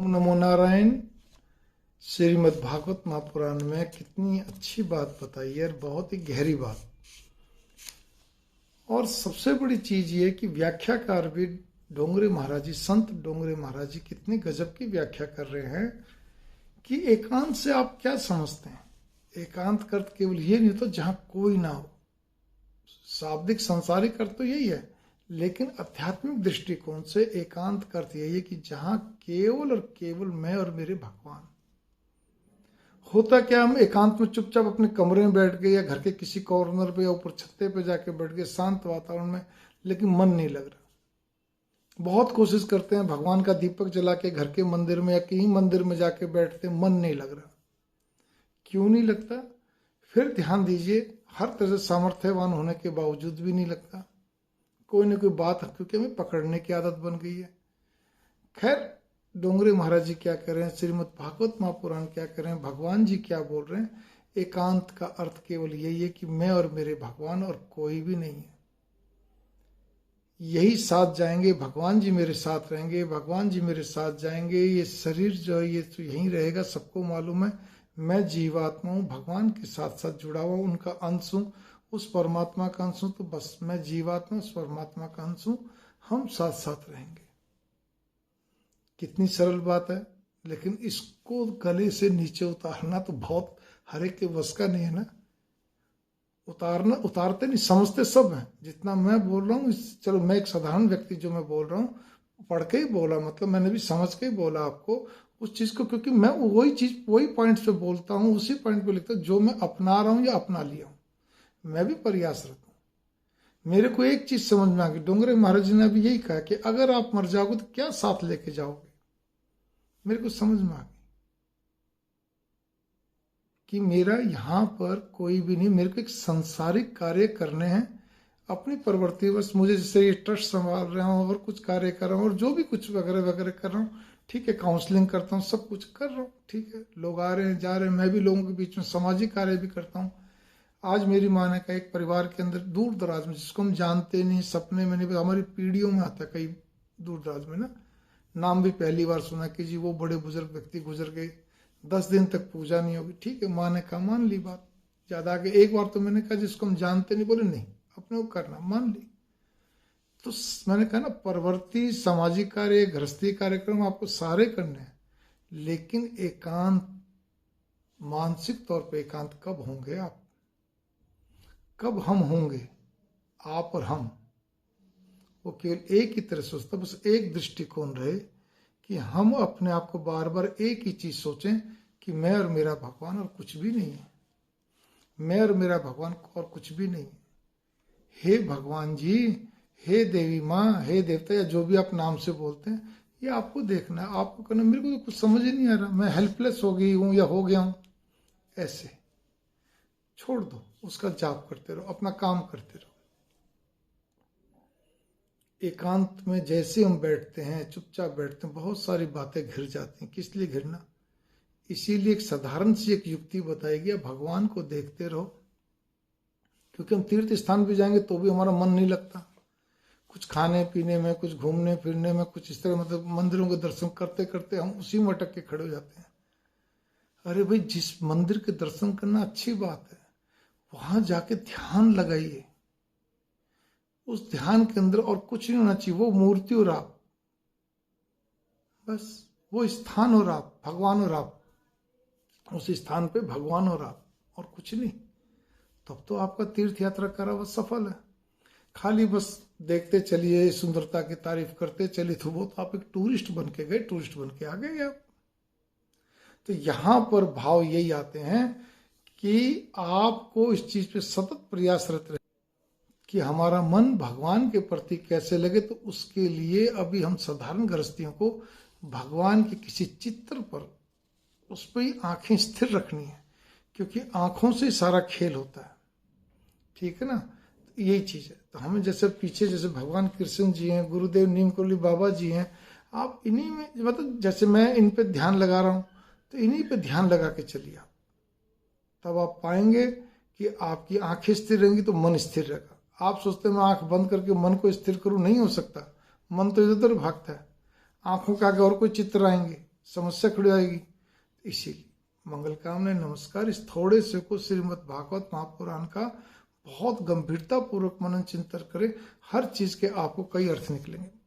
नमो नारायण। श्रीमद् भागवत महापुराण में कितनी अच्छी बात बताई है, बहुत ही गहरी बात। और सबसे बड़ी चीज ये कि व्याख्याकार भी डोंगरे महाराज जी, संत डोंगरे महाराज जी कितनी गजब की व्याख्या कर रहे हैं कि एकांत से आप क्या समझते हैं। एकांत का अर्थ केवल ये नहीं होता जहां कोई ना हो। शाब्दिक संसारिक अर्थ तो यही है, लेकिन आध्यात्मिक दृष्टिकोण से एकांत का अर्थ यही है कि जहां केवल और केवल मैं और मेरे भगवान। होता क्या, हम एकांत में चुपचाप अपने कमरे में बैठ गए या घर के किसी कॉर्नर पे या ऊपर छत्ते पे जाके बैठ गए शांत वातावरण में, लेकिन मन नहीं लग रहा। बहुत कोशिश करते हैं, भगवान का दीपक जला के घर के मंदिर में या कहीं मंदिर में जाके बैठते, मन नहीं लग रहा। क्यों नहीं लगता? फिर ध्यान दीजिए, हर तरह से सामर्थ्यवान होने के बावजूद भी नहीं लगता। कोई ना कोई बात क्योंकि हमें पकड़ने की आदत बन गई है। खैर, डोंगरे महाराज जी क्या कह रहे हैं, श्रीमद् भागवत महापुराण क्या कह रहे हैं, भगवान जी क्या बोल रहे हैं। एकांत का अर्थ केवल यही है कि मैं और मेरे भगवान और कोई भी नहीं है। यही साथ जाएंगे, भगवान जी मेरे साथ रहेंगे, भगवान जी मेरे साथ जाएंगे। ये शरीर जो है ये तो यहीं रहेगा, सबको मालूम है। मैं जीवात्मा हूँ, भगवान के साथ साथ जुड़ा हुआ, उनका अंश हूँ, उस परमात्मा का अंश हूँ। तो बस मैं जीवात्मा, उस परमात्मा का अंश हूँ, हम साथ साथ रहेंगे। कितनी सरल बात है, लेकिन इसको गले से नीचे उतारना तो बहुत हर एक के बस का नहीं है ना। उतारते नहीं, समझते सब हैं। जितना मैं बोल रहा हूँ, चलो मैं एक साधारण व्यक्ति जो मैं बोल रहा हूँ, पढ़ के ही बोला, मतलब मैंने भी समझ के ही बोला आपको उस चीज को, क्योंकि मैं वही चीज वही पॉइंट पे बोलता हूँ, उसी पॉइंट पे लिखता हूँ जो मैं अपना रहा हूँ या अपना लिया हूँ। मैं भी प्रयासरत हूँ। मेरे को एक चीज समझ में आ गई, डोंगरे महाराज जी ने भी यही कहा कि अगर आप मर जाओगे तो क्या साथ लेके जाओगे। मेरे को समझ में आ गई कि मेरा यहाँ पर कोई भी नहीं, मेरे को एक सांसारिक कार्य करने हैं अपनी प्रवृत्ति। बस मुझे जैसे ये ट्रस्ट संभाल रहा हूँ और कुछ कार्य कर रहा हूँ और जो भी कुछ वगैरह वगैरह कर रहा हूँ, ठीक है, काउंसलिंग करता हूँ, सब कुछ कर रहा हूँ, ठीक है, लोग आ रहे हैं जा रहे हैं, मैं भी लोगों के बीच में सामाजिक कार्य भी करता हूँ। आज मेरी माँ ने कहा, एक परिवार के अंदर दूर दराज में, जिसको हम जानते नहीं, सपने में नहीं, हमारी पीढ़ियों में आता है, कई दूर दराज में ना, नाम भी पहली बार सुना कि जी वो बड़े बुजुर्ग व्यक्ति गुजर गए, 10 दिन तक पूजा नहीं होगी। ठीक है, माँ ने कहा मान ली बात। ज्यादा आगे एक बार तो मैंने कहा जिसको हम जानते नहीं, बोले नहीं अपने को करना, मान ली। तो मैंने कहा ना, प्रवृत्ति, सामाजिक कार्य, गृहस्थी कार्यक्रम आपको सारे करने हैं, लेकिन एकांत, मानसिक तौर पे एकांत कब होंगे आप, कब हम होंगे, आप और हम। वो केवल एक ही तरह सोचता, बस एक दृष्टिकोण रहे कि हम अपने आप को बार बार एक ही चीज सोचें कि मैं और मेरा भगवान और कुछ भी नहीं है, मैं और मेरा भगवान और कुछ भी नहीं है। हे भगवान जी, हे देवी माँ, हे देवता, या जो भी आप नाम से बोलते हैं, ये आपको देखना है, आपको करना। मेरे को तो कुछ समझ ही नहीं आ रहा, मैं हेल्पलेस हो गई हूँ या हो गया हूँ। ऐसे छोड़ दो, उसका जाप करते रहो, अपना काम करते रहो। एकांत में जैसे हम बैठते हैं, चुपचाप बैठते हैं, बहुत सारी बातें घिर जाती हैं। किस लिए घिरना? इसीलिए एक साधारण सी एक युक्ति बताई गई, भगवान को देखते रहो। क्योंकि हम तीर्थ स्थान भी जाएंगे तो भी हमारा मन नहीं लगता, कुछ खाने पीने में, कुछ घूमने फिरने में, कुछ इस तरह, मतलब मंदिरों के दर्शन करते करते हम उसी में अटक के खड़े हो जाते हैं। अरे भाई, जिस मंदिर के दर्शन करना अच्छी बात है, वहां जाके ध्यान लगाइए। उस ध्यान के अंदर और कुछ नहीं होना चाहिए, वो मूर्ति और आप, बस वो स्थान और आप, भगवान और आप, उस स्थान पे भगवान और आप, और कुछ नहीं। तब तो आपका तीर्थ यात्रा करा हुआ सफल है। खाली बस देखते चलिए, सुंदरता की तारीफ करते चलिए, तो वो तो आप एक टूरिस्ट बन के गए, टूरिस्ट बन के आ गए आप। तो यहां पर भाव यही आते हैं कि आपको इस चीज पे सतत प्रयासरत रहे कि हमारा मन भगवान के प्रति कैसे लगे। तो उसके लिए अभी हम साधारण गृहस्थियों को भगवान के किसी चित्र पर, उस पर ही आंखें स्थिर रखनी है, क्योंकि आंखों से सारा खेल होता है, ठीक है ना। तो यही चीज है। तो हमें जैसे पीछे जैसे भगवान कृष्ण जी हैं, गुरुदेव नीमकोली बाबा जी हैं, आप इन्हीं में, मतलब जैसे मैं इन पे ध्यान लगा रहा हूँ, तो इन्हीं पे ध्यान लगा के चलिए आप, तब आप पाएंगे कि आपकी आंखें स्थिर रहेंगी तो मन स्थिर रहेगा। आप सोचते हैं मैं आंख बंद करके मन को स्थिर करूं, नहीं हो सकता, मन तो इधर उधर भागता है। आंखों के आगे और कोई चित्र आएंगे, समस्या खड़ी आएगी। इसीलिए मंगल कामना, नमस्कार। इस थोड़े से को श्रीमद् भागवत महापुराण का बहुत गंभीरता पूर्वक मनन चिंतन करें, हर चीज के आपको कई अर्थ निकलेंगे।